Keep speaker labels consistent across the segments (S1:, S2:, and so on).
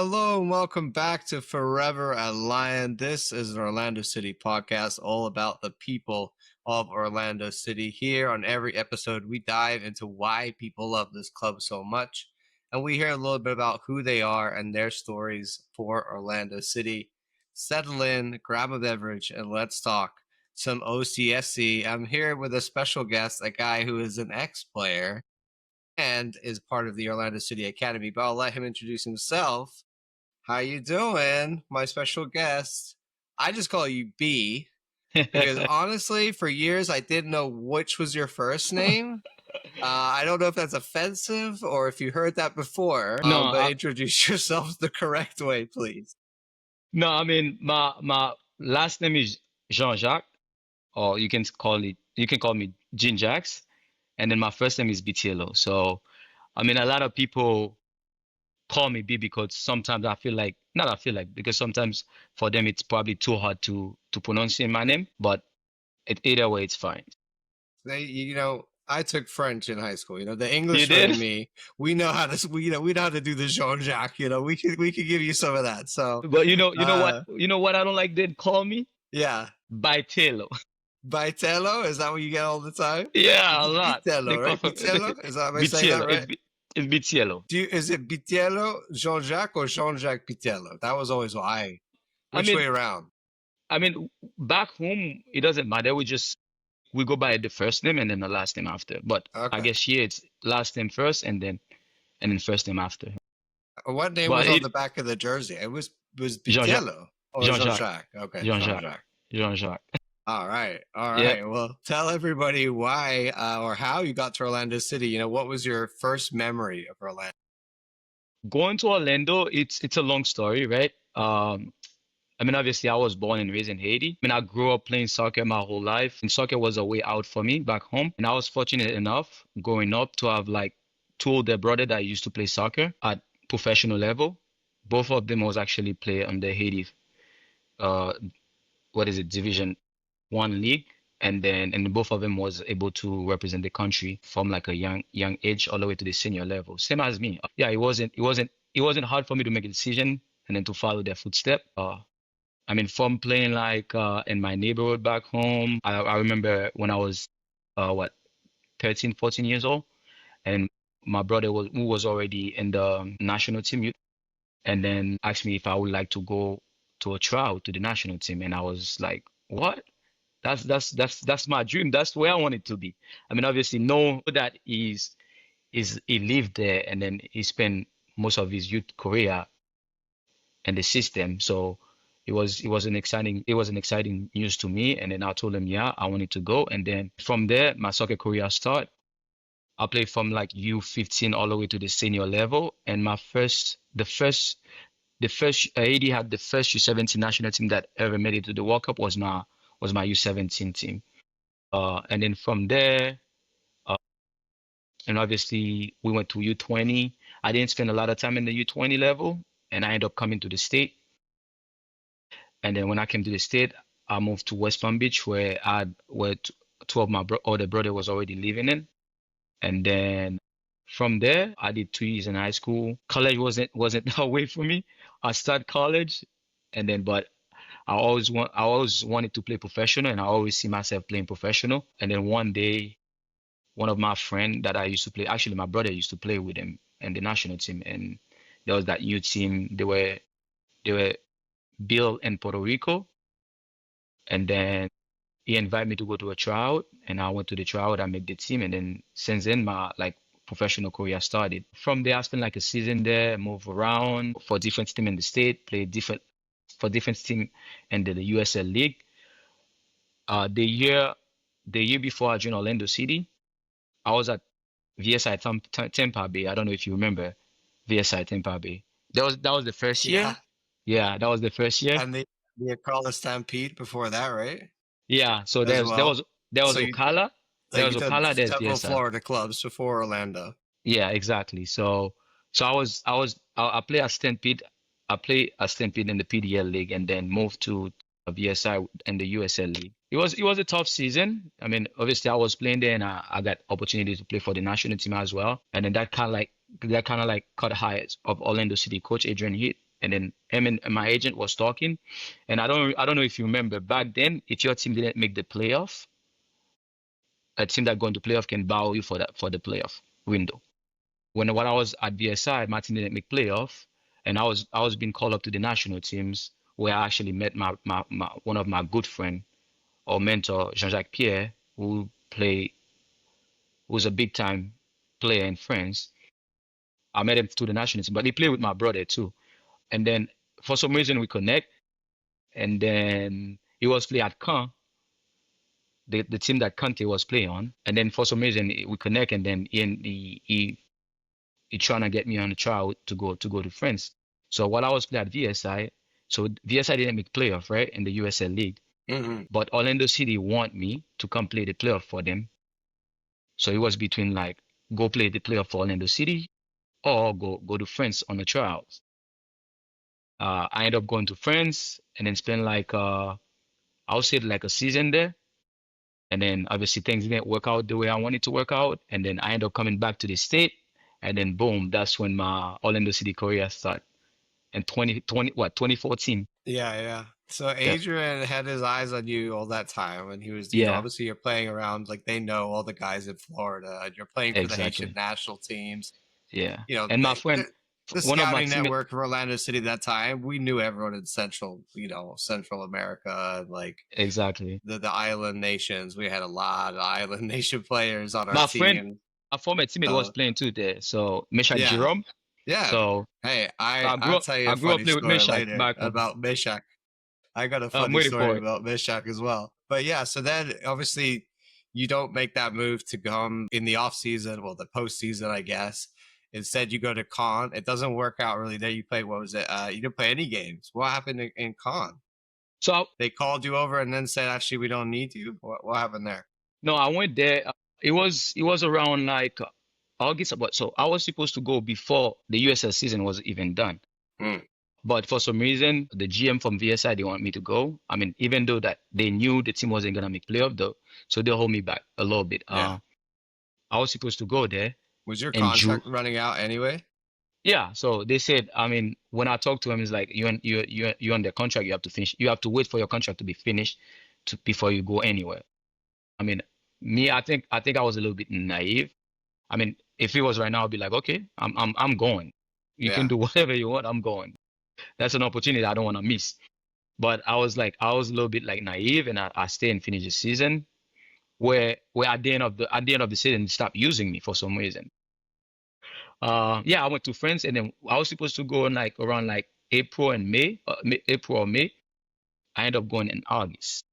S1: Hello and welcome back to Forever a Lion. This is an Orlando City podcast all about the people of Orlando City. Here on every episode, we dive into why people love this club so much, and we hear a little bit about who they are and their stories for Orlando City. Settle in, grab a beverage, and let's talk some OCSC. I'm here with a special guest, a guy who is an ex-player and is part of the Orlando City Academy, but I'll let him introduce himself. How you doing, my special guest? I just call you B because honestly, for years I didn't know which was your first name. I don't know if that's offensive or if you heard that before.
S2: No,
S1: But introduce yourself the correct way, please.
S2: no, I mean my last name is Jean Jacques, or you can call me Jean Jacques, and then my first name is Bitielo. So I mean a lot of people call me B because sometimes I feel like not I feel like because sometimes for them it's probably too hard to pronounce my name, but either way it's fine.
S1: I took French in high school. The
S2: You
S1: Englishman
S2: did?
S1: and me, we know how to, we know how to do the Jean Jacques. We could give you some of that. So,
S2: But
S1: uh,
S2: you know what I don't like they call me?
S1: yeah.
S2: Bitielo.
S1: Bitello, is that what you get all the time?
S2: Yeah, a
S1: It's
S2: lot. They
S1: Bitello,
S2: call
S1: right? Bitello? Am I saying that
S2: Bitielo.
S1: right?
S2: It's Bitielo.
S1: Is it Bitielo Jean Jacques or Jean Jacques Bitello? That was always why.
S2: I
S1: Which way
S2: mean
S1: around?
S2: I mean, back home, it doesn't matter. We go by the first name and then the last name after. But I
S1: Okay.
S2: guess here it's last name first and then first name after.
S1: What name
S2: But
S1: was on
S2: it
S1: the back of the jersey? It was
S2: Jean-Jacques,
S1: Bitiello or Jean
S2: Jean-Jacques,
S1: Jacques. Okay, Jean
S2: Jean-Jacques,
S1: Jacques.
S2: Jean-Jacques.
S1: All right, all
S2: Yeah,
S1: right. Well, tell everybody why or how you got to Orlando City. What was your first memory of Orlando?
S2: going to Orlando, it's a long story, right? I mean, obviously, I was born and raised in Haiti. I mean, I grew up playing soccer my whole life, and soccer was a way out for me back home. And I was fortunate enough growing up to have like two older brothers that used to play soccer at professional level. Both of them was actually play on the Haiti, uh, what is it, Division 1 league, and both of them was able to represent the country from like a young age all the way to the senior level, same as me. Yeah, it wasn't hard for me to make a decision and then to follow their footstep. I mean, from playing like in my neighborhood back home, I remember when I was what 13, 14 years old, and my brother who was already in the national team youth, and then asked me if I would like to go to a trial to the national team, and I was like, what? That's my dream. That's where I wanted to be. I mean, obviously, know that he lived there, and then he spent most of his youth career in the system. So it was an exciting news to me. And then I told him, yeah, I wanted to go. And then from there, my soccer career started. I played from like U15 all the way to the senior level. And the first Haiti had the first U17 national team that ever made it to the World Cup was my U17 team. And then from there, uh, and obviously we went to U20. I didn't spend a lot of time in the U20 level, and I ended up coming to the state. And then when I came to the state, I moved to West Palm Beach, where two of my older brother was already living in. And then from there, I did 2 years in high school. College wasn't a way for me. I started college, and then but I always wanted to play professional, and I always see myself playing professional. And then one day, one of my friend that I used to play, actually my brother used to play with him in the national team, and there was that youth team. They were built in Puerto Rico, and then he invited me to go to a tryout, and I went to the tryout. I made the team, and then since then my like professional career started. From there, I spent like a season there, move around for different team in the state, play different team in the USL League. The year before I joined Orlando City, I was at VSI Tampa Bay. I don't know if you remember VSI Tampa Bay. That was the first
S1: Yeah,
S2: year. Yeah, that was the first year.
S1: and the Carlos Stampede before that, right?
S2: Yeah, so
S1: As
S2: there
S1: well.
S2: was there was
S1: So you
S2: Ocala, there was
S1: you did
S2: Ocala, there's
S1: several
S2: VSI.
S1: Florida clubs before Orlando.
S2: Yeah, exactly. So I play a Stampede, I play a Stampede in the PDL league, and then moved to a VSI in the USL league. It was a tough season. I mean, obviously I was playing there, and I got opportunity to play for the national team as well. And then that kind of like cut highs of Orlando City coach Adrian Heath. And then him and my agent was talking, and I don't know if you remember back then, if your team didn't make the playoff, a team that going to playoff can borrow you for the playoff window. When I was at BSI, my team didn't make playoff, and I was being called up to the national teams where I actually met my one of my good friend or mentor, Jean Jacques Pierre, who's a big time player in France. I met him to the national team, but he played with my brother too. And then for some reason we connect, and then he was playing at Caen, the team that Conte was playing on, and then for some reason we connect, and then he trying to get me on a trial to go to France. So while I was playing at VSI, so VSI didn't make playoff, right, in the USL League,
S1: Hmm.
S2: but Orlando City want me to come play the playoff for them. So it was between like go play the playoff for Orlando City or go to France on the trials. I ended up going to France and then spend like I would say like a season there. And then obviously things didn't work out the way I wanted to work out. And then I ended up coming back to the state. And then boom, that's when my Orlando City career started in 2014.
S1: Yeah, yeah. So
S2: Yeah,
S1: Adrian had his eyes on you all that time, and he was,
S2: yeah,
S1: obviously you're playing around like they know all the guys in Florida, and you're playing for the Haitian
S2: exactly.
S1: national teams.
S2: Yeah.
S1: You know,
S2: And my friend,
S1: the
S2: one of my
S1: scouting
S2: teammates,
S1: network for Orlando City at that time, we knew everyone in Central America, and like
S2: exactly.
S1: the island nations. We had a lot of island nation players on our
S2: My friend,
S1: team.
S2: my former teammate was
S1: So
S2: playing too there. So Meshach
S1: yeah,
S2: Jerome.
S1: yeah.
S2: So
S1: Hey,
S2: I grew
S1: I'll
S2: up,
S1: tell you
S2: I
S1: a
S2: grew up
S1: funny
S2: playing with
S1: story
S2: Meshach
S1: later
S2: back home.
S1: about Mishak. I got a
S2: I'm
S1: funny
S2: waiting
S1: story
S2: for it.
S1: about Mishak as well. But yeah, so then obviously you don't make that move to come in the off season, well, the postseason, I guess. Instead, you go to Con. It doesn't work out really there. You play, what was it? You didn't play any games. What happened in Con?
S2: So
S1: They called you over and then said, actually, we don't need you. What happened there?
S2: no, I went there. It was around like August, but so I was supposed to go before the USL season was even done.
S1: Hmm.
S2: But for some reason, the GM from VSI they want me to go. I mean, even though that they knew the team wasn't gonna make playoff though, so they hold me back a little bit.
S1: Yeah.
S2: I was supposed to go there
S1: Was your
S2: in June.
S1: contract running out anyway?
S2: Yeah, so they said, I mean, when I talked to him, it's like you on the contract, you have to finish. You have to wait for your contract to be finished before you go anywhere. I mean, me, I think I was a little bit naive. I mean, if it was right now, I'd be like, okay, I'm going. You can
S1: Yeah.
S2: do whatever you want, I'm going. That's an opportunity I don't want to miss. But I was a little bit like naive, and I stayed and finished the season. Where at the end of the season, they stopped using me for some reason. Yeah, I went to France, and then I was supposed to go in like around like April or May. I ended up going in August.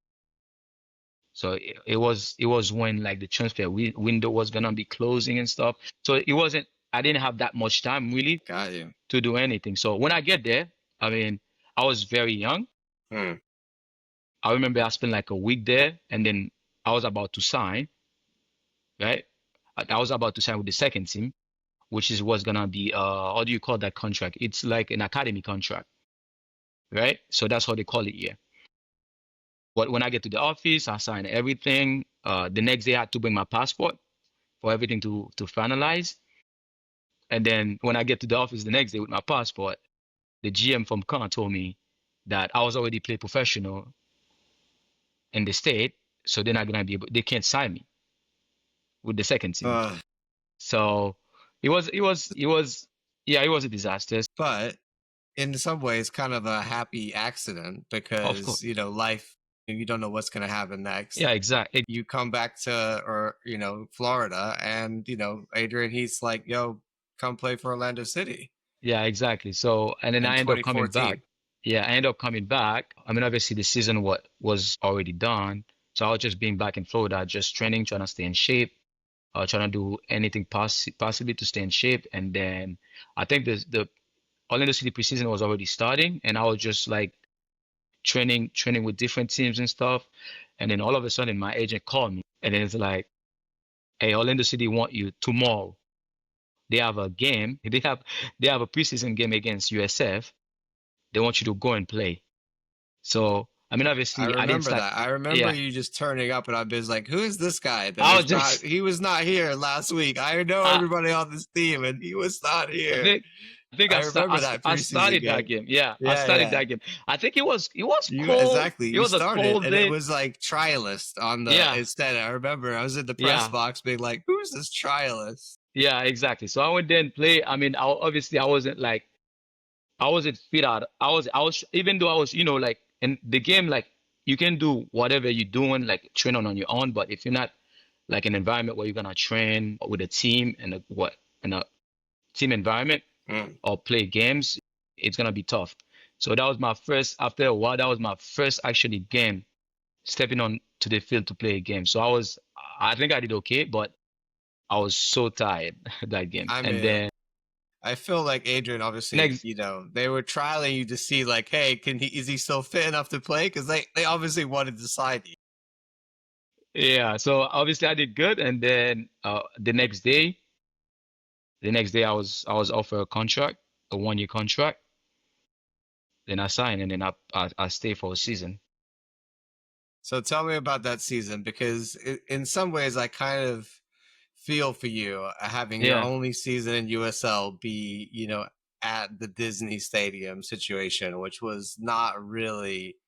S2: So it was when like the transfer window was gonna be closing and stuff. So it wasn't. I didn't have that much time really
S1: Got you.
S2: to do anything. So when I get there, I mean, I was very young.
S1: Hmm.
S2: I remember I spent like a week there, and then I was about to sign, right? I was about to sign with the second team, which is what's gonna be how do you call that contract? It's like an academy contract, right? So that's how they call it here. But when I get to the office, I sign everything. The next day I had to bring my passport for everything to finalize. And then when I get to the office the next day with my passport, the GM from Caen told me that I was already played professional in the state, so they're not gonna be able, they can't sign me with the second team.
S1: Uh,
S2: So it was yeah, it was a disaster.
S1: but in some ways, kind of a happy accident
S2: Of course.
S1: because, life, you don't know what's going to happen next.
S2: Yeah, exactly.
S1: You come back to, or, Florida, and, Adrian, he's like, yo, come play for Orlando City
S2: Yeah, exactly. So and then
S1: in
S2: I end up coming back.
S1: 2014.
S2: Yeah, I end up coming back. I mean, obviously the season was already done. So I was just being back in Florida, just training, trying to stay in shape, trying to do anything possibly to stay in shape. And then I think the Orlando City preseason was already starting, and I was just like training with different teams and stuff. And then all of a sudden, my agent called me, and then it's like, "Hey, Orlando City want you tomorrow. They have a game. They have a preseason game against USF. They want you to go and play." So I mean,
S1: I
S2: obviously, I didn't
S1: remember
S2: start.
S1: that. I remember
S2: Yeah,
S1: you just turning up, and I was like, "Who is this guy that
S2: I was
S1: is not?
S2: just
S1: He was not here last week. I know
S2: I
S1: everybody on this team, and he was not
S2: I
S1: here."
S2: think think
S1: I remember that
S2: I
S1: preseason
S2: started that
S1: game.
S2: game. Yeah, I
S1: Yeah,
S2: started
S1: yeah.
S2: that game. I think it was
S1: You
S2: cold.
S1: exactly.
S2: It
S1: You
S2: was a
S1: started,
S2: cold
S1: and it
S2: day.
S1: was like trialist on the
S2: Yeah,
S1: instead. I remember I was in the press
S2: yeah,
S1: box being like, "Who's this trialist?"
S2: yeah, exactly. So I went there and play. I mean, obviously I wasn't fit out. I was even though I was, like in the game, like you can do whatever you're doing, like training on your own. But if you're not like an environment where you're gonna train with a team and in a team environment
S1: Mm.
S2: or play games, it's gonna be tough. So that was my first. After a while, that was my first actually game stepping on to the field to play a game. So I think I did okay, but I was so tired that game.
S1: I
S2: And
S1: mean,
S2: then
S1: I feel like Adrian, obviously,
S2: next,
S1: they were trialing you to see, like, hey, is he still fit enough to play? Because they obviously wanted to sign you.
S2: yeah. So obviously I did good, and then the next day I was offered a contract, a 1 year contract. Then I signed, and then I stayed for a season.
S1: So tell me about that season, because in some ways, I kind of feel for you having your
S2: Yeah.
S1: only season in USL be, at the Disney Stadium situation, which was not really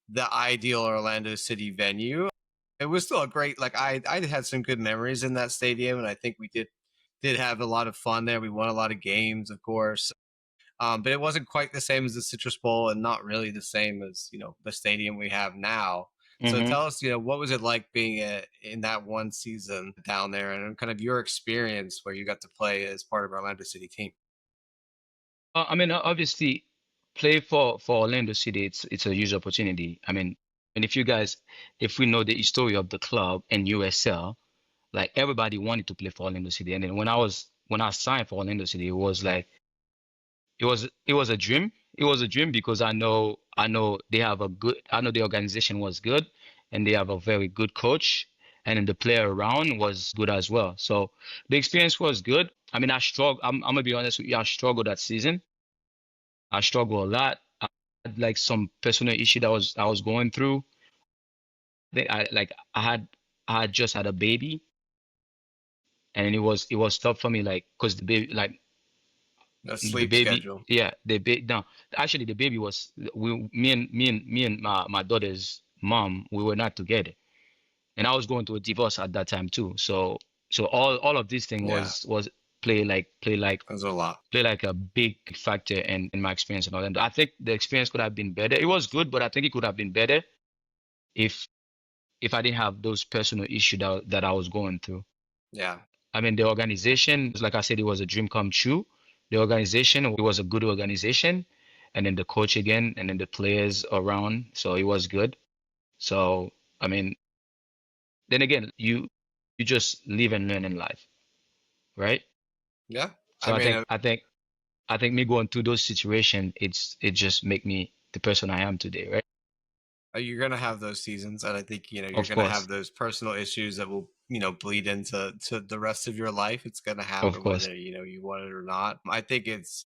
S1: the ideal Orlando City venue. It was still a great, like I had some good memories in that stadium, and I think we did have a lot of fun there. We won a lot of games, of course. But it wasn't quite the same as the Citrus Bowl, and not really the same as the stadium we have now. So
S2: hmm
S1: tell us, what was it like being in that one season down there, and kind of your experience where you got to play as part of Orlando City team?
S2: I mean, obviously, play for Orlando City, it's a huge opportunity. I mean, and if we know the history of the club and USL, like everybody wanted to play for Orlando City. And then when I signed for Orlando City, it was like it was a dream. It was a dream because I know they have a good I know the organization was good and they have a very good coach and then the player around was good as well. So the experience was good. I mean, I'm gonna be honest with you, I struggled that season. I struggled a lot. I had like some personal issue that I was going through. I had just had a baby and it was tough for me like because the baby like
S1: A
S2: the
S1: sleep
S2: baby,
S1: schedule.
S2: yeah, the baby. No, actually, the baby was me and my daughter's mom. We were not together, and I was going through a divorce at that time too. So all of this thing
S1: Yeah,
S2: was play like
S1: it was a lot.
S2: play like a big factor in my experience and all that. I think the experience could have been better. It was good, but I think it could have been better if if I didn't have those personal issues that I was going through.
S1: Yeah,
S2: I mean, the organization, like I said, it was a dream come true. The organization, it was a good organization. And then the coach again, and then the players around. So it was good. So, I mean, then again, you just live and learn in life, right?
S1: yeah. I
S2: So
S1: mean,
S2: I think me going through those situations, it just make me the person I am today, right?
S1: you're gonna have those seasons, and I think you're
S2: Of
S1: gonna have
S2: course,
S1: those personal issues that will bleed into the rest of your life. It's gonna
S2: of
S1: happen
S2: course.
S1: whether you want it or not. I think it's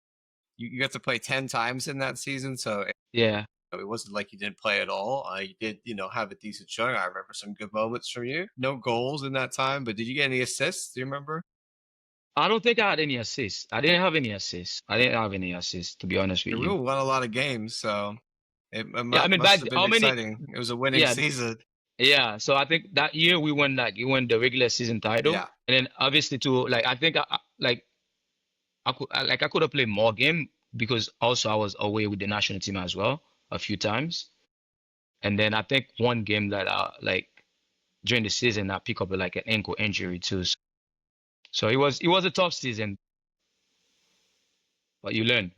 S1: you got to play 10 times in that season, so
S2: Yeah.
S1: it wasn't like you didn't play at all. You did have a decent showing. I remember some good moments from you. No goals in that time, but did you get any assists? Do you remember?
S2: I don't think I had any assists. I didn't have any assists. I didn't have any assists, to be honest with
S1: Yeah, we
S2: you.
S1: won a lot of games, so it
S2: Yeah, I mean,
S1: must
S2: back
S1: have been
S2: how many?
S1: exciting. It was a winning
S2: Yeah,
S1: season.
S2: yeah, so I think that year we won the regular season title,
S1: Yeah,
S2: and then obviously too, like I think I could have played more game because also I was away with the national team as well a few times, and then I think one game that like during the season I pick up like an ankle injury too. So it was a tough season, but you learn.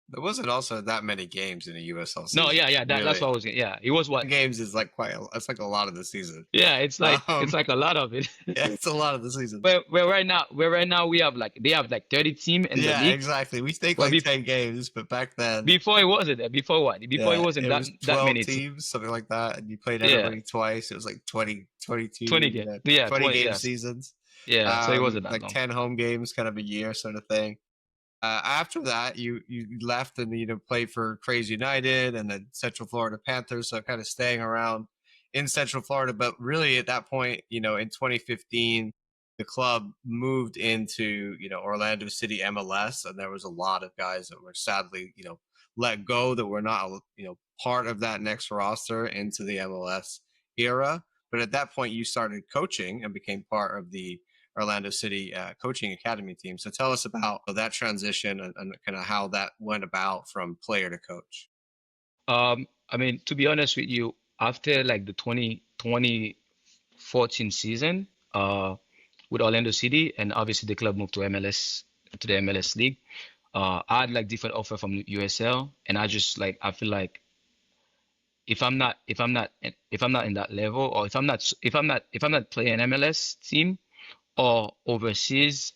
S1: there wasn't also that many games in a USL
S2: No,
S1: season,
S2: that's
S1: really.
S2: what I was. Yeah, it was what.
S1: Games is like it's like a lot of the season.
S2: Yeah, it's
S1: Um,
S2: like a lot of it.
S1: yeah, it's a lot of the season.
S2: Where right now we have like they have like 30 team in the
S1: Yeah,
S2: league.
S1: exactly. We think
S2: Well,
S1: like 10 games, but back then,
S2: before it wasn't that. Before what? Before it
S1: yeah,
S2: wasn't
S1: it was
S2: that
S1: 12
S2: many.
S1: teams, something like that, and you played
S2: Yeah,
S1: everybody twice. It was like 22,
S2: 20 game.
S1: yeah,
S2: Yeah,
S1: 20
S2: 20.
S1: game
S2: Yes.
S1: seasons.
S2: Yeah. So it wasn't that
S1: Like
S2: long.
S1: 10 home games, kind of a year sort of thing. After that, you left and played for Crazy United and the Central Florida Panthers, so kind of staying around in Central Florida. But really, at that point, in 2015, the club moved into, Orlando City MLS, and there was a lot of guys that were sadly, let go, that were not, part of that next roster into the MLS era. But at that point, you started coaching and became part of the Orlando City coaching academy team. So tell us about that transition, and kind of how that went about from player to coach.
S2: I mean, to be honest with you, after like the 2014 season, with Orlando City, and obviously the club moved to MLS, to the MLS league. I had like different offer from USL, and I feel like if I'm not in that level, or if I'm not playing MLS team or overseas,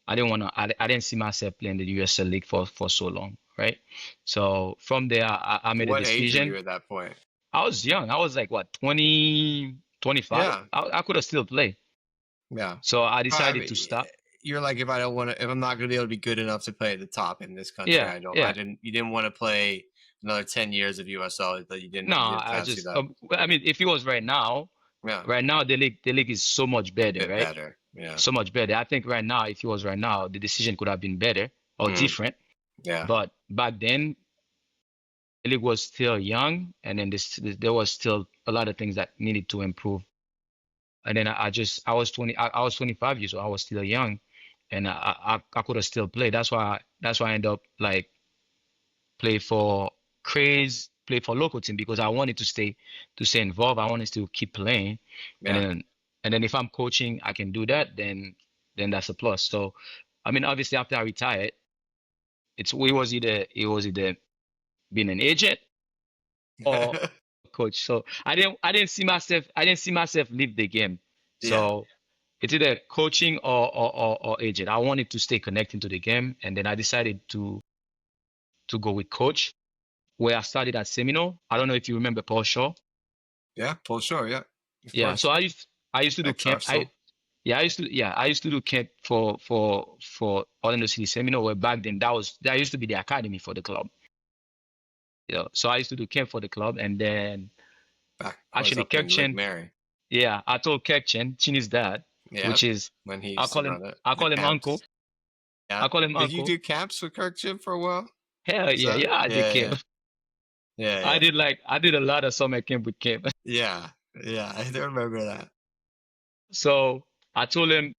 S2: I didn't see myself playing the USL league for so long, right? So from there, I made a
S1: What age were you
S2: decision.
S1: at that point?
S2: I was young. I was like what, 20, 25.
S1: Yeah,
S2: I could have still played.
S1: yeah.
S2: So I
S1: I
S2: decided
S1: mean,
S2: to stop.
S1: you're like, if I don't want to, if I'm not going to be able to be good enough to play at the top in this country,
S2: Yeah,
S1: I don't. I
S2: yeah.
S1: didn't. You didn't want to play another 10 years of USL. That you didn't.
S2: No,
S1: You didn't
S2: I
S1: fancy
S2: just
S1: that.
S2: well, I mean, if it was
S1: Yeah,
S2: right now the league is so much better,
S1: bit
S2: right?
S1: better. Yeah.
S2: So much better. I think right now, if it was right now, the decision could have been better or
S1: Mm,
S2: different.
S1: yeah.
S2: But back then, the league was still young, and then there was still a lot of things that needed to improve. And then I was 20, I was 25 years old. I was still young, and I could have still played. That's why I ended up like play for Craze, play for local team, because I wanted to stay involved. I wanted to keep playing, and
S1: Yeah.
S2: then if I'm coaching, I can do that. Then that's a plus. So, I mean, obviously after I retired, it was either being an agent or coach. So I didn't see myself leave the game.
S1: Yeah.
S2: So it's either coaching or agent. I wanted to stay connected to the game, and then I decided to go with coach, where I started at Seminole. I don't know if you remember Paul Shaw.
S1: Yeah. Full sure. Yeah. Of
S2: Yeah, so
S1: course.
S2: I used to do
S1: Ex
S2: camp.
S1: Arsenal.
S2: I used to do camp for Orlando City Seminole, where back then that used to be the academy for the club. So I used to do camp for the club, and then
S1: Back. I was
S2: actually
S1: up in Lake
S2: Kirkchen,
S1: Mary.
S2: yeah, I told Kirkchen, Chinny's dad,
S1: Yeah.
S2: which is
S1: When he
S2: I
S1: used to
S2: call him
S1: run it,
S2: I
S1: the
S2: call him uncle.
S1: camps. Yeah.
S2: I call him
S1: Did you
S2: uncle.
S1: do camps with Kirk Jim for a while?
S2: Hell
S1: Is
S2: yeah,
S1: that?
S2: yeah, I did
S1: Yeah.
S2: camp.
S1: Yeah. Yeah.
S2: I
S1: Yeah.
S2: did like I did a lot of summer camp with camp.
S1: Yeah. Yeah. I do remember that.
S2: So I told him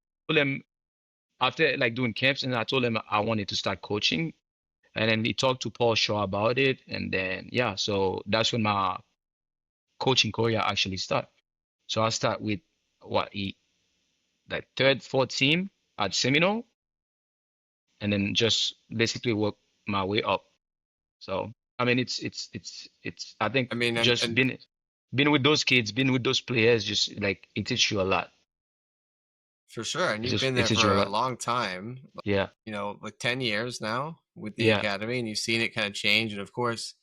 S2: after like doing camps, and I told him I wanted to start coaching, and then we talked to Paul Shaw about it, and then yeah, so that's when my coaching career actually started. So I start with what he like third, fourth team at Seminole, and then just basically work my way up. So I mean, it's I think
S1: I mean,
S2: just
S1: and
S2: been with those kids, been with those players, just like it teaches you a lot.
S1: for sure. And
S2: It
S1: you've
S2: just
S1: been
S2: it
S1: there
S2: teaches you a
S1: for a
S2: lot.
S1: long time,
S2: Yeah,
S1: like 10 years now with the
S2: yeah,
S1: academy, and you've seen it kind of change. And of course,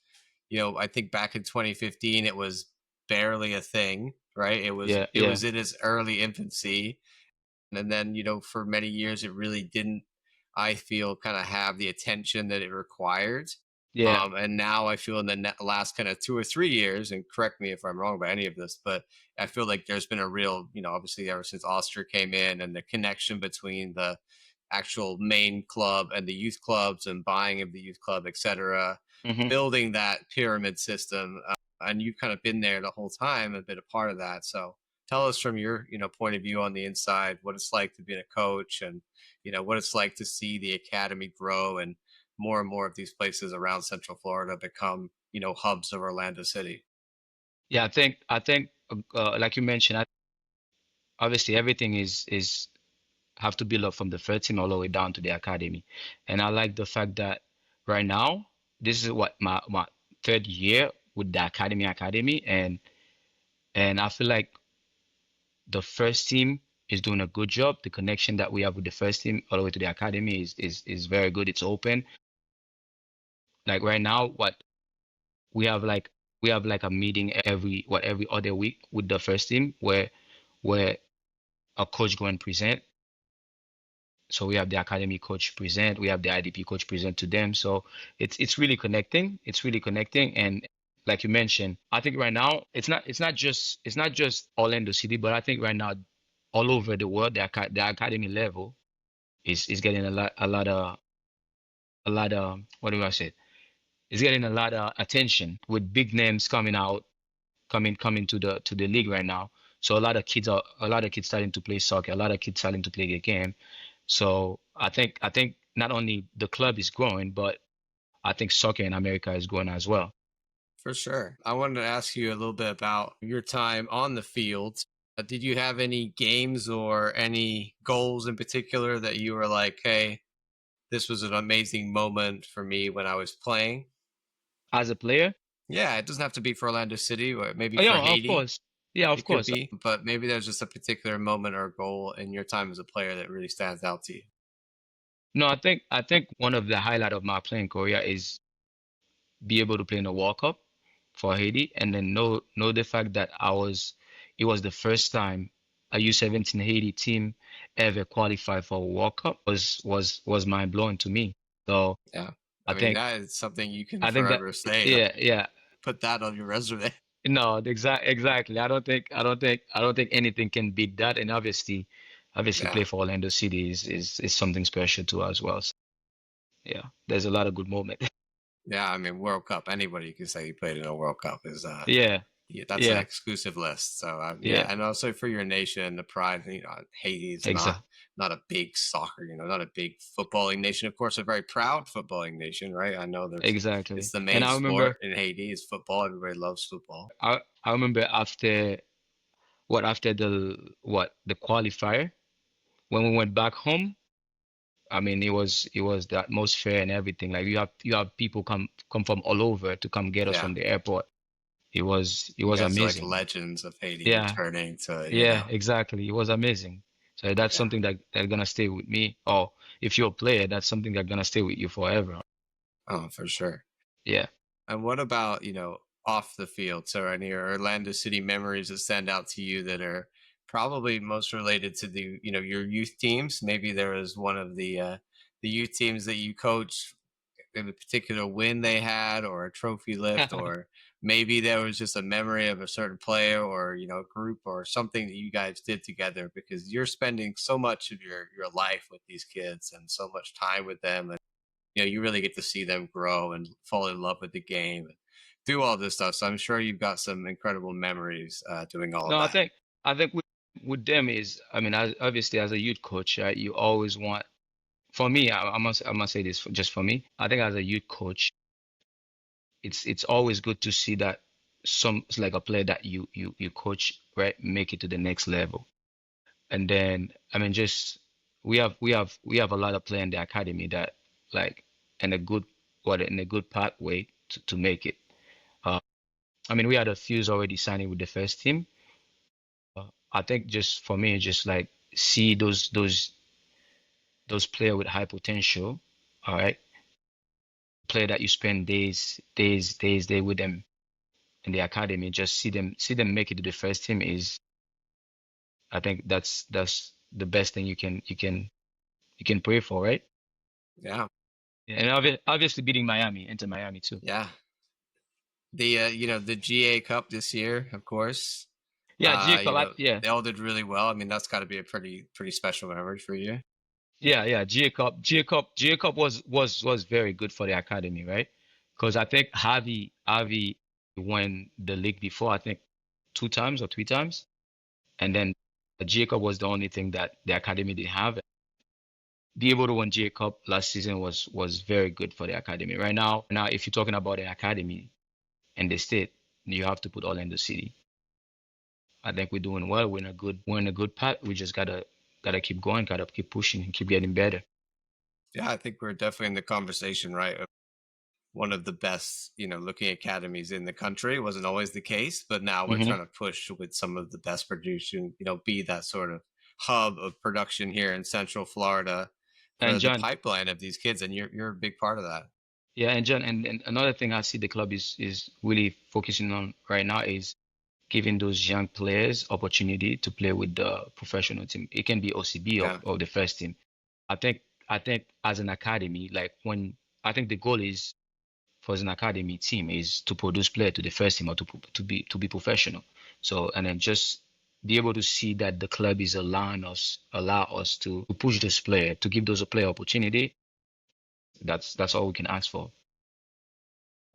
S1: I think back in 2015, it was barely a thing, right? It was,
S2: yeah,
S1: it
S2: yeah,
S1: was in its early infancy. And then, for many years, it really didn't, I feel, kind of have the attention that it required.
S2: yeah,
S1: And now I feel in the last kind of 2 or 3 years, and correct me if I'm wrong about any of this, but I feel like there's been a real, obviously ever since Oster came in, and the connection between the actual main club and the youth clubs, and buying of the youth club, etc.,
S2: hmm,
S1: building that pyramid system. And you've kind of been there the whole time and been a part of that. So tell us from your, point of view on the inside, what it's like to be a coach, and, what it's like to see the academy grow, and more of these places around Central Florida become, hubs of Orlando City.
S2: yeah. I think like you mentioned, obviously everything is have to build up from the first team all the way down to the academy, and I like the fact that right now this is what my third year with the academy, and I feel like the first team is doing a good job. The connection that we have with the first team all the way to the academy is very good. It's open. Like right now, what we have like we have like a meeting every other week with the first team, where a coach go and present. So we have the academy coach present, we have the IDP coach present to them. So it's really connecting. It's really connecting. And like you mentioned, I think right now it's not just Orlando City, but I think right now all over the world. The academy level is getting a lot of what do I say? It's getting a lot of attention with big names coming out, coming to the league right now. So a lot of kids starting to play soccer, a lot of kids starting to play the game. So I think not only the club is growing, but I think soccer in America is growing as well.
S1: For sure. I wanted to ask you a little bit about your time on the field. Did you have any games or any goals in particular that you were like, hey, this was an amazing moment for me when I was playing?
S2: As a player,
S1: Yeah, it doesn't have to be for Orlando City or maybe
S2: oh
S1: for
S2: yeah, of
S1: Haiti.
S2: course, yeah, of
S1: It could
S2: course.
S1: be, but maybe there's just a particular moment or goal in your time as a player that really stands out to you.
S2: No, I think one of the highlight of my playing career is be able to play in a World Cup for Haiti, and then know the fact that it was the first time a U17 Haiti team ever qualified for a World Cup was mind blowing to me. So
S1: Yeah.
S2: I
S1: I mean,
S2: think
S1: that is something you can
S2: I think that
S1: forever say. Like,
S2: yeah, yeah.
S1: put that on your resume.
S2: No, exactly. I don't think anything can beat that. And obviously
S1: Yeah.
S2: play for Orlando City is something special too as well. So, yeah, there's a lot of good moments.
S1: Yeah. I mean, World Cup, anybody can say you played in a World Cup is,
S2: Yeah,
S1: yeah, that's an
S2: yeah,
S1: exclusive list. So yeah,
S2: yeah.
S1: and also for your nation, the pride. Haiti is
S2: Exactly.
S1: not a big soccer, not a big footballing nation. Of course, a very proud footballing nation, right? I know there's it's
S2: Exactly.
S1: the
S2: And
S1: main sport in Haiti is football. Everybody loves football.
S2: I remember after the qualifier when we went back home. I mean, it was the atmosphere and everything. Like you have people come from all over to come get us
S1: Yeah,
S2: from the airport. It
S1: you
S2: was
S1: guys are like
S2: amazing.
S1: legends of Haiti
S2: Yeah,
S1: returning to
S2: yeah, exactly. It was amazing. So that's
S1: yeah.
S2: something that's gonna stay with me. Or if you're a player, that's something that's gonna stay with you forever.
S1: Oh, for sure.
S2: Yeah.
S1: And what about, off the field? So any Orlando City memories that stand out to you that are probably most related to your youth teams? Maybe there was one of the youth teams that you coached in a particular win they had or a trophy lift, or maybe there was just a memory of a certain player or, group or something that you guys did together because you're spending so much of your life with these kids and so much time with them, and you really get to see them grow and fall in love with the game and do all this stuff. So I'm sure you've got some incredible memories doing all of
S2: No,
S1: that.
S2: I think with them is I mean, obviously as a youth coach, right, you always want for me, I must say this just for me. I think as a youth coach, it's always good to see that some it's like a player that you coach, right, make it to the next level. And then I mean just we have a lot of players in the academy that like in a good in a good pathway to make it. Uh, I mean we had a few already signing with the first team. I think just for me, just like see those players with high potential, all right, player that you spend day with them in the academy, just see them make it to the first team is I think that's the best thing you can pray for, right?
S1: Yeah,
S2: Yeah, and obviously beating Miami into Miami too.
S1: yeah. The GA Cup this year, of course.
S2: Yeah, Jacob, yeah,
S1: They all did really well. I mean, that's got to be a pretty special memory for you.
S2: yeah, Jacob was very good for the academy, right? Because I think Javi won the league before, I think two times or three times, and then Jacob was the only thing that the academy didn't have. Be able to win Jacob last season was very good for the academy. Right now if you're talking about the academy in the state, you have to put Orlando City. I think we're doing well. We're in a good path. We just gotta keep going, gotta keep pushing and keep getting better.
S1: Yeah, I think we're definitely in the conversation, right? Of one of the best, looking academies in the country. It wasn't always the case, but now we're
S2: Hmm.
S1: trying to push with some of the best production, be that sort of hub of production here in Central Florida
S2: And
S1: for the
S2: John,
S1: pipeline of these kids, and you're a big part of that.
S2: yeah, and John, and another thing I see the club is really focusing on right now is giving those young players opportunity to play with the professional team. It can be OCB
S1: Yeah,
S2: or the first team. I think I think as an academy, like when I think the goal is for as an academy team is to produce players to the first team or to be professional. So and then just be able to see that the club is allowing us, allow us to push this player, to give those player opportunity. That's all we can ask for.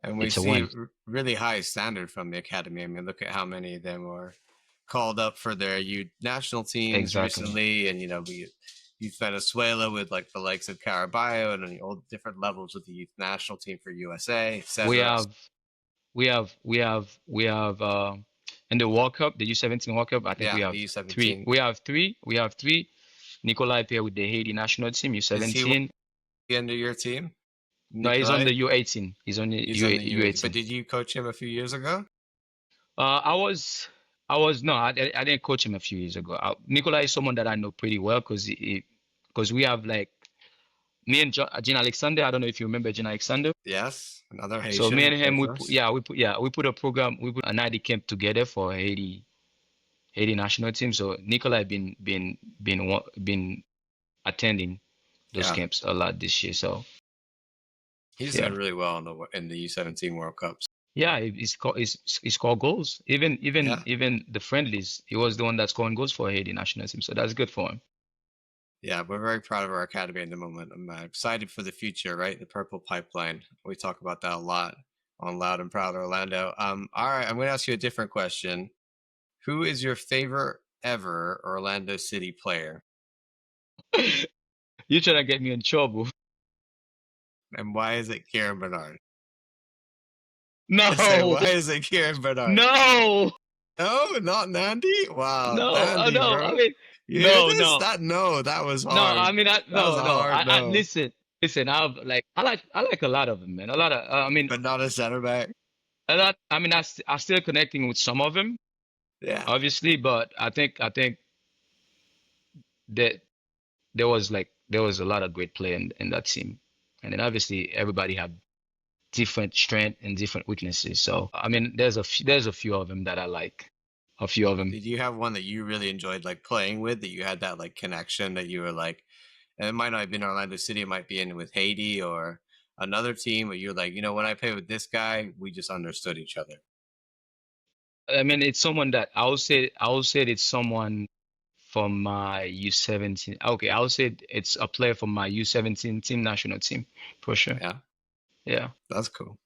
S1: And we
S2: It's a
S1: see
S2: win.
S1: really high standard from the academy. I mean, look at how many of them were called up for their youth national teams
S2: Exactly.
S1: recently, and youth Venezuela with like the likes of Caraballo and all different levels with the youth national team for USA,
S2: We
S1: etc.
S2: have we have in the World Cup, the U17 World Cup, I think
S1: Yeah,
S2: we
S1: the
S2: have three.
S1: U17.
S2: We have three. Nikolai pair with the Haiti national team,
S1: Is he one
S2: U17.
S1: the end of your team,
S2: No, he's on
S1: Nikolai?
S2: the U18. He's on the
S1: He's on the U18. But
S2: U18.
S1: did you coach him a few years ago?
S2: I was, no, I didn't coach him a few years ago. Nikolai is someone that I know pretty well because we have like me and Jean Alexander. I don't know if you remember Jean Alexander.
S1: Yes, another
S2: So me
S1: Haitian,
S2: and him,
S1: of course.
S2: we put a program, we put a 90 camp together for Haiti national team. So Nikolai been attending those
S1: Yeah,
S2: camps a lot this year. So
S1: he's
S2: yeah,
S1: done really well in the U17 World Cups.
S2: yeah, he scored goals.
S1: Yeah.
S2: Even the friendlies, he was the one that's scoring goals for Haiti national team. So that's good for him.
S1: Yeah, we're very proud of our academy at the moment. I'm excited for the future, right? The purple pipeline. We talk about that a lot on Loud and Proud Orlando. All right, I'm going to ask you a different question. Who is your favorite ever Orlando City player,
S2: You're trying to get me in trouble.
S1: and why is it Kieran Bernard? I say,
S2: No,
S1: why is it Kieran Bernard?
S2: no,
S1: No, not Nandy. Wow,
S2: no,
S1: Nandy,
S2: no. I
S1: bro.
S2: mean,
S1: You hear
S2: no,
S1: this?
S2: no,
S1: That was
S2: no.
S1: hard.
S2: I mean,
S1: That was a
S2: no.
S1: hard
S2: I
S1: no,
S2: listen. I like a lot of them, man. A lot of. I mean,
S1: but not a center back.
S2: a lot. I mean, I still connecting with some of them,
S1: Yeah,
S2: obviously, but I think that there was a lot of great play in that team, and then obviously everybody have different strength and different weaknesses. So I mean, there's a few of them that I like, a few of them.
S1: did you have one that you really enjoyed like playing with, that you had that like connection that you were like, and it might not have been Orlando City, it might be in with Haiti or another team, but you're like, when I play with this guy, we just understood each other.
S2: I mean, it's someone that I would say it's someone from my U17. Okay, I would say it's a player from my U17 team, national team, for sure.
S1: Yeah,
S2: Yeah.
S1: that's cool.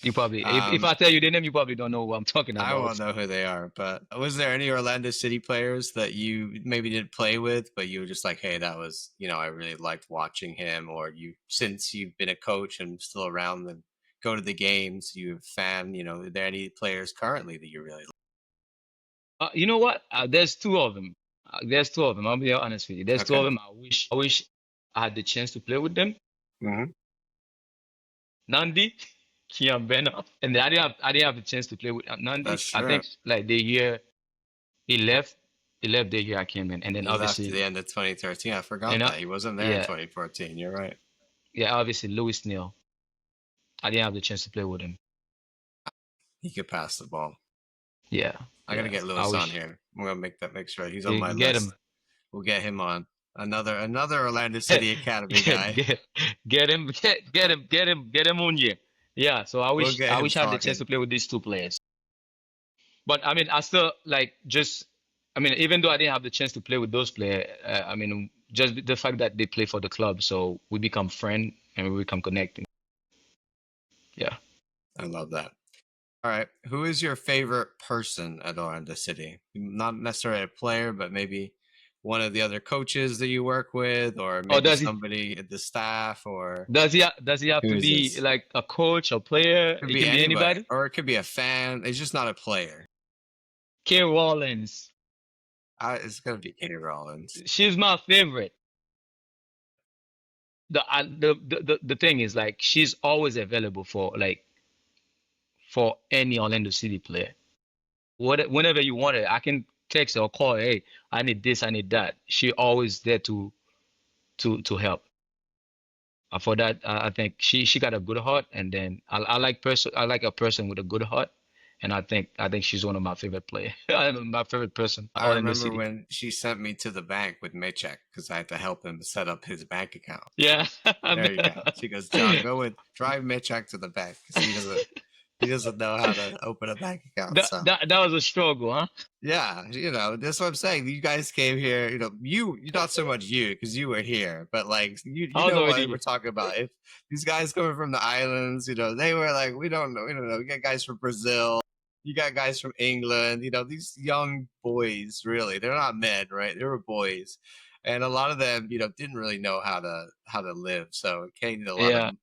S2: You probably, if
S1: Um,
S2: I tell you the name, you probably don't know who I'm talking
S1: I won't
S2: about.
S1: know who they are, but was there any Orlando City players that you maybe didn't play with, but you were just like, hey, that was, I really liked watching him, or since you've been a coach and still around and go to the games, you're a fan, are there any players currently that you really like?
S2: You know what? There's two of them. There's two of them. I'll be honest with you. There's two of
S1: Okay.
S2: them. I wish I had the chance to play with them.
S1: Hmm.
S2: Nandi, Kian Bena, and I didn't have the chance to play with Nandi.
S1: That's
S2: I
S1: true.
S2: think like the year he left, he left the year I came in, and then
S1: He left at
S2: obviously,
S1: the end of 2013. I
S2: you
S1: forgot
S2: know,
S1: that. He wasn't there in
S2: yeah,
S1: 2014. You're right.
S2: yeah, obviously Louis Neal. I didn't have the chance to play with him.
S1: He could pass the ball.
S2: Yeah,
S1: I gotta
S2: yeah.
S1: get
S2: I
S1: Lewis on
S2: wish
S1: here. I'm gonna make sure he's on
S2: you
S1: my
S2: get him.
S1: list. We'll get him on. Another Orlando City Academy guy.
S2: Get him, get him on here. Yeah, so
S1: We'll get
S2: I
S1: him
S2: wish I had the chance
S1: talking.
S2: to play with these two players. But I mean, I still like just, I mean, even though I didn't have the chance to play with those players, I mean, just the fact that they play for the club, so we become friends and we become connected. Yeah.
S1: I love that. All right. Who is your favorite person at Orlando City? Not necessarily a player, but maybe one of the other coaches that you work with, or
S2: Or
S1: maybe somebody at the staff, or
S2: does he have
S1: who
S2: to
S1: is
S2: be
S1: this?
S2: like a coach or player?
S1: Could
S2: It
S1: be
S2: can be
S1: anybody,
S2: anybody.
S1: or it could be a fan. It's just not a player.
S2: Rollins.
S1: It's gonna be Kenny Rollins.
S2: She's my favorite. The thing is like she's always available for any Orlando City player. Whenever you want it, I can text her or call her, hey, I need this, I need that. She always there to help. For that, I think she got a good heart, and then I like a person with a good heart, and I think she's one of my favorite player, my favorite person,
S1: I
S2: Orlando
S1: remember
S2: City.
S1: when she sent me to the bank with Maycheck because I had to help him set up his bank account.
S2: Yeah,
S1: There you go. She goes, John, drive Maycheck to the bank because he doesn't He doesn't know how to open a bank account. So
S2: That was a struggle, huh?
S1: yeah, that's what I'm saying. You guys came here, you not so much you because you were here, but like you
S2: I was
S1: know what we're
S2: already,
S1: talking about. If these guys coming from the islands, they were like, we don't know. We got guys from Brazil, you got guys from England, these young boys, really, they're not men, right? They were boys. And a lot of them, didn't really know how to live. So it came to a lot of,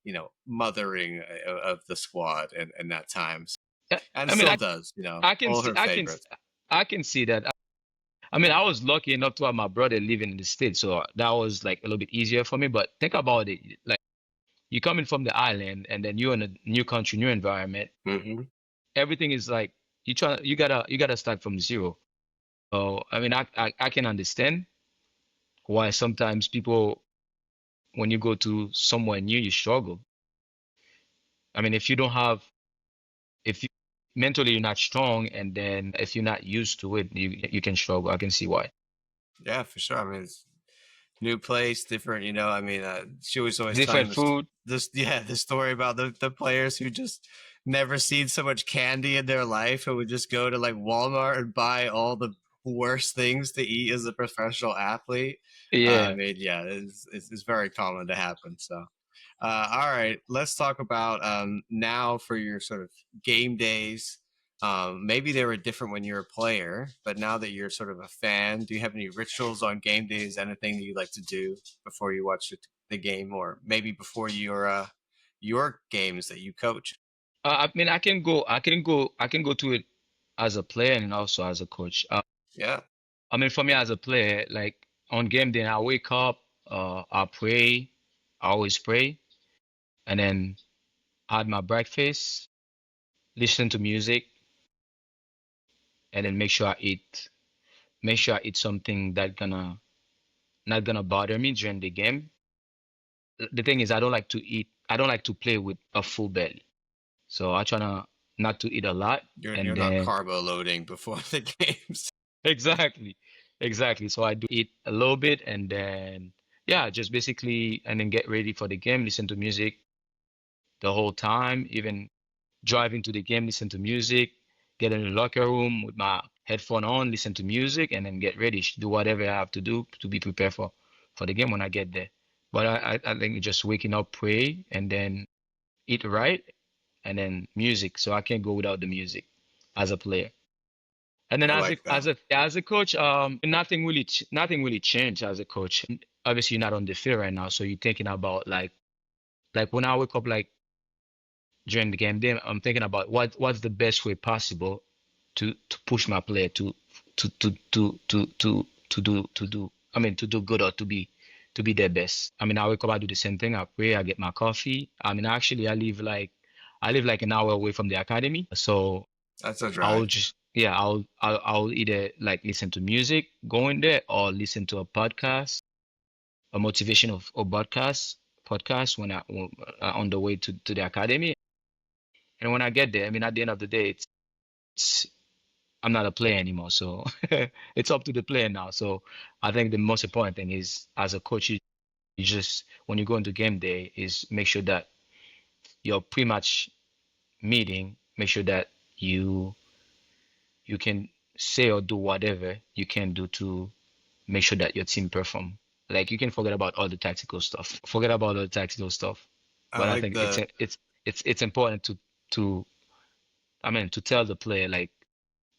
S2: yeah.
S1: mothering of the squad and that times. And
S2: I mean,
S1: still does,
S2: I can
S1: all
S2: see,
S1: her favorites.
S2: I can see that. I mean, I was lucky enough to have my brother living in the States, so that was like a little bit easier for me. But think about it, like you're coming from the island and then you're in a new country, new environment.
S1: Hmm.
S2: Everything is like you gotta start from zero. So I mean, I can understand why sometimes people when you go to somewhere new, you struggle. I mean, if you don't have if you mentally you're not strong and then if you're not used to it, you can struggle. I can see why.
S1: Yeah, for sure. I mean, it's new place, different. I mean, she was always telling
S2: Different food.
S1: the story about the players who just never seen so much candy in their life and would just go to like Walmart and buy all the worst things to eat as a professional athlete. I
S2: Yeah.
S1: mean, yeah, it's very common to happen. So. All right, let's talk about now for your sort of game days. Maybe they were different when you were a player, but now that you're sort of a fan, do you have any rituals on game days? Anything that you like to do before you watch the game, or maybe before your games that you coach?
S2: I mean, I can go to it as a player and also as a coach.
S1: Yeah,
S2: I mean, for me as a player, like on game day, I wake up, I pray, I always pray, and then had my breakfast, listen to music, and then make sure I eat something that gonna not gonna bother me during the game. The thing is, I don't like to play with a full belly, so I try to not to eat a lot,
S1: you're
S2: and
S1: not
S2: then
S1: carbo loading before the games.
S2: exactly, exactly. So I do eat a little bit, and then yeah, just basically, and then get ready for the game, listen to music the whole time, even driving to the game, listen to music, get in the locker room with my headphone on, listen to music, and then get ready, do whatever I have to do to be prepared for the game when I get there. But I think just waking up, pray, and then eat right, and then music. So I can't go without the music as a player. And then
S1: I like that.
S2: as a coach, nothing really changed as a coach. Obviously, you're not on the field right now, so you're thinking about like when I wake up like during the game, then I'm thinking about what's the best way possible to push my player to do I mean to do good or to be their best. I mean I wake up, I do the same thing, I pray, I get my coffee. I mean actually I live like an hour away from the academy. So
S1: That's a
S2: I'll
S1: drive.
S2: just yeah, I'll either like listen to music going there or listen to a podcast, a motivational or podcast when on the way to the academy. And when I get there, I mean, at the end of the day, it's I'm not a player anymore, so it's up to the player now. So I think the most important thing is, as a coach, you just when you go into game day, is make sure that your pre-match meeting, make sure that you you can say or do whatever you can do to make sure that your team perform. Like you can forget about all the tactical stuff. Forget about all the tactical stuff.
S1: I
S2: But I
S1: like
S2: think
S1: the
S2: it's important to I mean to tell the player like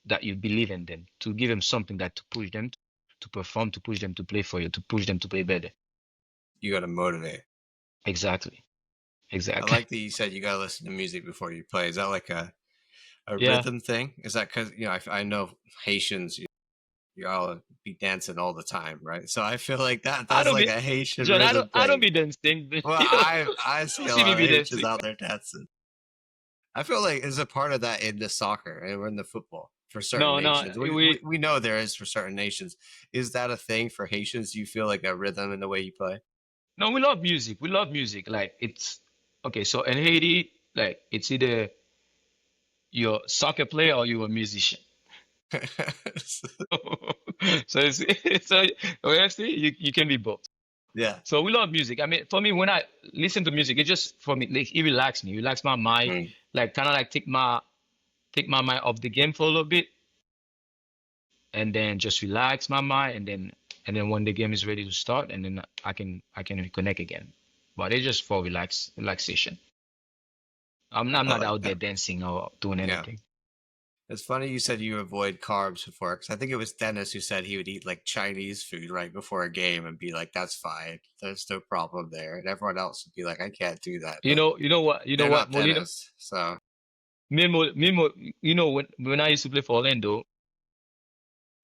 S2: that you believe in them, to give them something that to push them to perform, to push them to play for you, to push them to play better.
S1: you got to motivate.
S2: Exactly.
S1: I
S2: Exactly.
S1: like that you said you got to listen to music before you play. Is that like a
S2: Yeah.
S1: rhythm thing? Is that because I know Haitians, you all be dancing all the time, right? So I feel like
S2: I
S1: that's
S2: don't
S1: like
S2: be
S1: a Haitian
S2: John,
S1: rhythm
S2: I don't
S1: thing.
S2: be dancing.
S1: Well,
S2: You don't,
S1: I
S2: you
S1: see
S2: don't
S1: a
S2: see me
S1: lot of
S2: be
S1: Haitians
S2: dancing.
S1: out there dancing. I feel like there's a part of that in the soccer and in the football for certain
S2: No, no,
S1: nations. We know there is for certain nations. Is that a thing for Haitians? Do you feel like a rhythm in the way you play?
S2: no, we love music. We love music. Like it's okay, so in Haiti, like it's either you're a soccer player or you're a musician. So so honestly, you can be both.
S1: Yeah.
S2: So we love music. I mean, for me, when I listen to music, it just for me, like, it relax me, relax my mind,
S1: Mm.
S2: like kind of like take my mind off the game for a little bit, and then just relax my mind, and then when the game is ready to start, and then I can reconnect again. But it's just for relaxation. I'm
S1: I
S2: not
S1: like
S2: out there
S1: that.
S2: dancing or doing
S1: Yeah.
S2: anything.
S1: It's funny you said you avoid carbs before, because I think it was Dennis who said he would eat like Chinese food right before a game and be like, "That's fine, there's no problem there," and everyone else would be like, "I can't do that," but
S2: You know
S1: they're
S2: what,
S1: not
S2: Molino?
S1: Dennis, so
S2: Me and Mo, you know when I used to play for Orlando,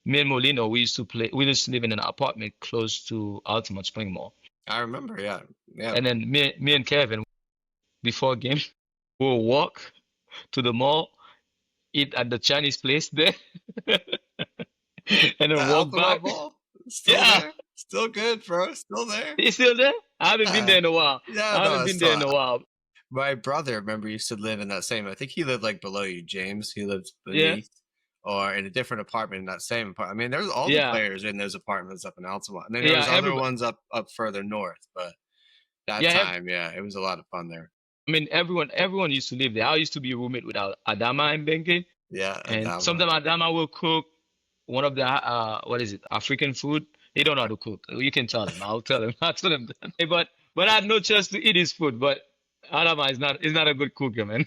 S2: me and Molino, we used to live in an apartment close to Altamont Spring Mall.
S1: I remember. Yeah, yeah.
S2: And then me and Kevin, before game, we'll walk to the mall, eat at the Chinese place there, and
S1: The
S2: then walk
S1: Altamont
S2: back.
S1: Bowl still
S2: Yeah,
S1: there, still good, bro, still there.
S2: he's still there. I haven't been
S1: Yeah,
S2: there in a while.
S1: yeah.
S2: I
S1: No,
S2: haven't
S1: it's
S2: been there in
S1: still.
S2: a while.
S1: My brother, remember, used to live in that same. I think he lived like below you, James. He lived
S2: Yeah,
S1: beneath, or in a different apartment in that same apartment. I mean, there's all the
S2: yeah,
S1: players in those apartments up in Altamont, and then there
S2: yeah.
S1: was other ones up further north. But that
S2: Yeah.
S1: time, yeah, it was a lot of fun there.
S2: I mean, everyone used to live there. I used to be a roommate with Adama and Benke,
S1: Yeah,
S2: and
S1: Adama.
S2: sometimes Adama will cook one of the what is it, African food. He don't know how to cook. You can tell him. I'll tell him. I'll tell him that. But I had no chance to eat his food. But Adama is not a good cooker, man.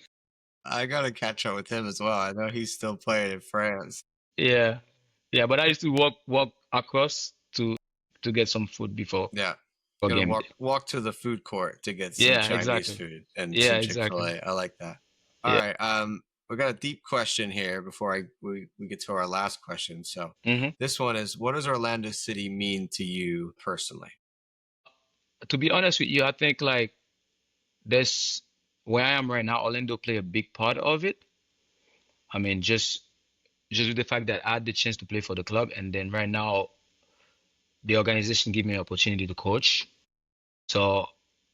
S1: I gotta catch up with him as well. I know he's still playing in France.
S2: Yeah, yeah. But I used to walk across to get some food
S1: Yeah,
S2: for
S1: gonna
S2: game
S1: walk
S2: day.
S1: walk to the food court to get some
S2: Yeah,
S1: Chinese
S2: exactly.
S1: food and
S2: Yeah,
S1: some
S2: exactly.
S1: Chick-fil-A. I like that. All
S2: Yeah.
S1: right, we got a deep question here before we get to our last question. So
S2: hmm
S1: this one is, what does Orlando City mean to you personally?
S2: To be honest with you, I think like this where I am right now, Orlando play a big part of it. I mean, just with the fact that I had the chance to play for the club, and then right now the organization gave me an opportunity to coach. So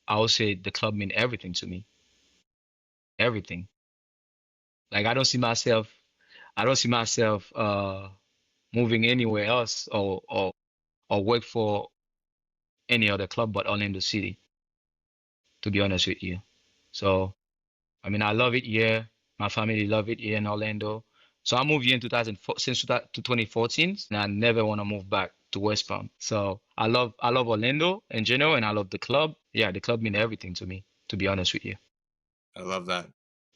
S2: I would say the club mean everything to me. Everything. Like I don't see myself moving anywhere else or work for any other club but Orlando City, to be honest with you. So I mean I love it here. My family love it here in Orlando. So I moved here in 2004 since 2014, and I never want to move back to West Palm. So I love Orlando in general, and I love the club. Yeah, the club mean everything to me, to be honest with you.
S1: I love that.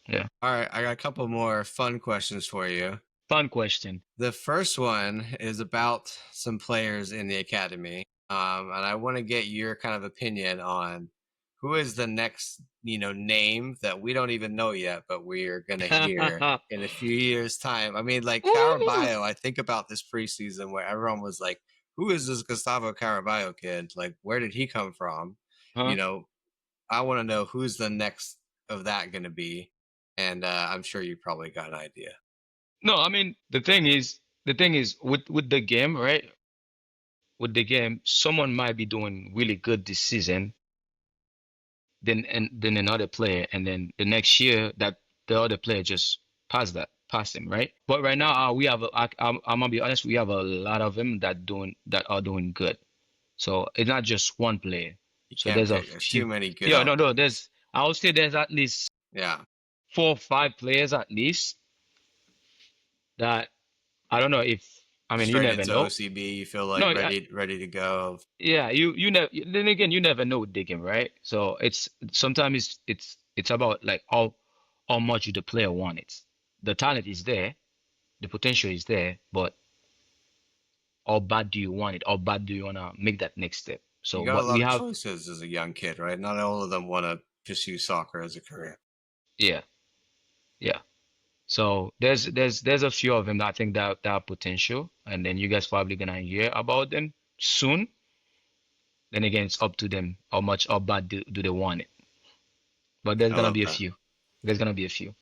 S2: Yeah.
S1: All right, I got a couple more fun questions for you.
S2: Fun question.
S1: The first one is about some players in the academy, and I want to get your kind of opinion on who is the next, name that we don't even know yet, but we're gonna hear in a few years' time. I mean, like
S2: Woo!
S1: Caraballo. I think about this preseason where everyone was like, "Who is this Gustavo Caraballo kid? Like, where did he come from?" You
S2: Huh?
S1: know, I want to know who's the next of that going to be, and I'm sure you probably got an idea.
S2: No, I mean the thing is with the game, right? With the game, someone might be doing really good this season, then another player, and then the next year that the other player just passed him, right? But right now, I'm gonna be honest, we have a lot of them that are doing good. So it's not just one player.
S1: You
S2: So
S1: can't
S2: there's a
S1: pick. There's too
S2: few.
S1: many good
S2: Yeah,
S1: out
S2: no,
S1: there.
S2: no. I would say there's at least
S1: Yeah,
S2: 4 or 5 players at least that I don't know if I mean you
S1: straight
S2: never
S1: into
S2: know.
S1: OCB. You feel like
S2: No,
S1: ready to go.
S2: yeah, you never. Then again, you never know with digging, right? So it's sometimes it's about like how much the player want it. The talent is there, the potential is there, but how bad do you want it? How bad do you wanna make that next step?
S1: You
S2: So,
S1: got a
S2: but
S1: lot
S2: we
S1: of
S2: have,
S1: choices as a young kid, right? Not all of them want to pursue soccer as a career.
S2: yeah, yeah. So there's a few of them that I think that have potential, and then you guys probably gonna hear about them soon. Then again, it's up to them how bad do they want it. But there's
S1: I
S2: gonna
S1: love
S2: be a
S1: that.
S2: few. There's gonna be a few.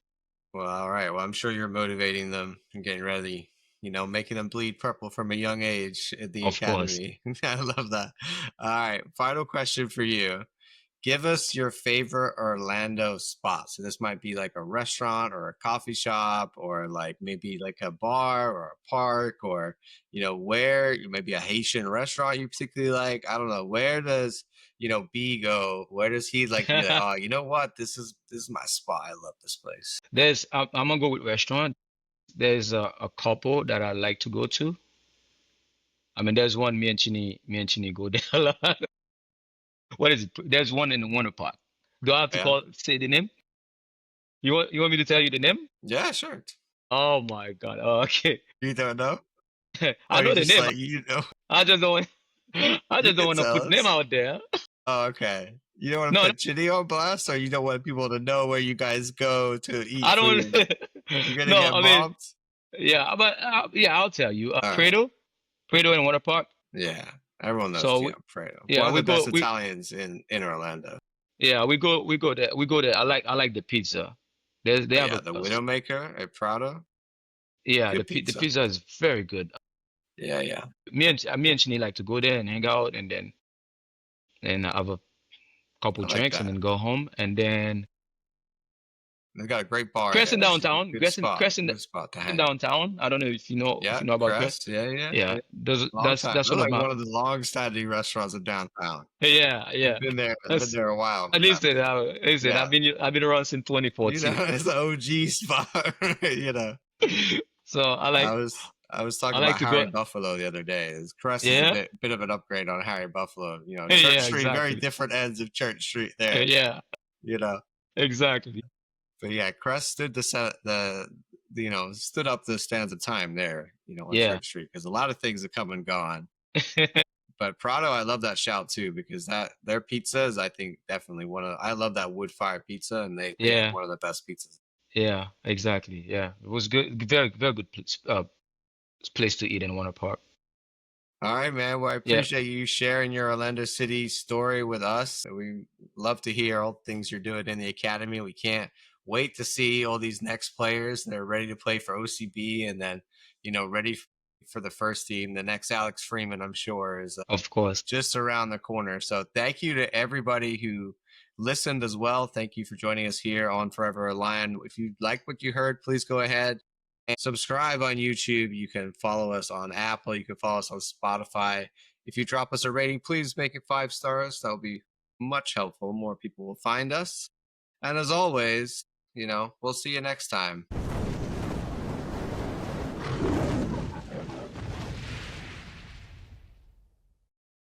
S1: Well, all right. Well, I'm sure you're motivating them and getting ready. Making them bleed purple from a young age at the
S2: Of course.
S1: academy. I love that. All right. Final question for you. give us your favorite Orlando spot. So this might be like a restaurant or a coffee shop or like maybe like a bar or a park or where maybe a Haitian restaurant you particularly like. I don't know. Where does B go? Where does he like to be like, oh, you know what? This is my spot. I love this place.
S2: I'm gonna go with restaurant. There's a couple that I like to go to. I mean, there's one me and Chini go there a lot. What is it? There's one in the Wonder Park. Do I have to
S1: Yeah.
S2: say the name? You want me to tell you the name?
S1: Yeah, sure.
S2: Oh my God. Oh, okay.
S1: You don't know?
S2: I
S1: Oh, you
S2: know the
S1: just
S2: name.
S1: like
S2: I just don't want I
S1: you
S2: just don't
S1: can
S2: want to
S1: tell
S2: put name
S1: us.
S2: out there.
S1: Oh, okay. You don't want to
S2: No,
S1: put Chitty on blast, or you don't want people to know where you guys go to eat
S2: I don't.
S1: food? You're gonna
S2: No,
S1: get
S2: I mean,
S1: mobbed?
S2: yeah, but yeah, I'll tell you.
S1: All right.
S2: Prado in Water Park.
S1: Yeah. Everyone knows
S2: So we,
S1: Fredo. One
S2: yeah,
S1: of the
S2: we
S1: best
S2: go.
S1: Italians in Orlando.
S2: We go there. We go there. I like the pizza. They
S1: Oh
S2: have
S1: yeah, the Widowmaker at Prado.
S2: yeah,
S1: Good
S2: the
S1: pizza.
S2: pizza is very good.
S1: Yeah, yeah.
S2: Me and Chini like to go there and hang out and then have a couple
S1: I like
S2: drinks and
S1: that.
S2: then go home and then
S1: They got a great bar there.
S2: Crescent
S1: That's a
S2: downtown,
S1: good spot.
S2: Crescent
S1: Good spot to hang.
S2: downtown. I don't know if
S1: Yeah,
S2: you know about Crest.
S1: Crest. Yeah, yeah,
S2: Yeah,
S1: yeah.
S2: those
S1: Long
S2: that's
S1: time.
S2: that's
S1: They're
S2: one of
S1: like
S2: my
S1: one of the long standing restaurants in downtown.
S2: yeah,
S1: I've
S2: yeah.
S1: been there. I've been
S2: That's
S1: there a while
S2: at
S1: for that.
S2: least listen,
S1: Yeah.
S2: I've been around since
S1: You know,
S2: 2014.
S1: it's the OG spot.
S2: So
S1: I was
S2: I
S1: talking
S2: like
S1: about
S2: to
S1: Harry
S2: go.
S1: Buffalo the other day. Crest is a
S2: Yeah,
S1: bit of an upgrade on Harry Buffalo. Church
S2: yeah,
S1: Street, very
S2: exactly.
S1: different ends of Church Street there.
S2: Yeah,
S1: You know,
S2: exactly.
S1: but yeah, Crest stood stood up the stands of time there. On
S2: Yeah.
S1: Church Street because a lot of things have come and gone. But Prado, I love that shout too because that their pizza is, I think, definitely one of. I love that wood fire pizza, and they have
S2: Yeah,
S1: one of the best pizzas.
S2: yeah, exactly. Yeah, it was good. Very, very good place to eat in Warner Park.
S1: All right, man. Well, I
S2: Yeah,
S1: appreciate you sharing your Orlando City story with us. We love to hear all the things you're doing in the academy. We can't wait to see all these next players that are ready to play for OCB and then, ready for the first team. The next Alex Freeman, I'm sure, is
S2: of course.
S1: just around the corner. So thank you to everybody who listened as well. Thank you for joining us here on Forever a Lion. If you like what you heard, please go ahead and subscribe on YouTube. You can follow us on Apple. You can follow us on Spotify. If you drop us a rating, please make it 5 stars. That will be much helpful. More people will find us. And as always, we'll see you next time.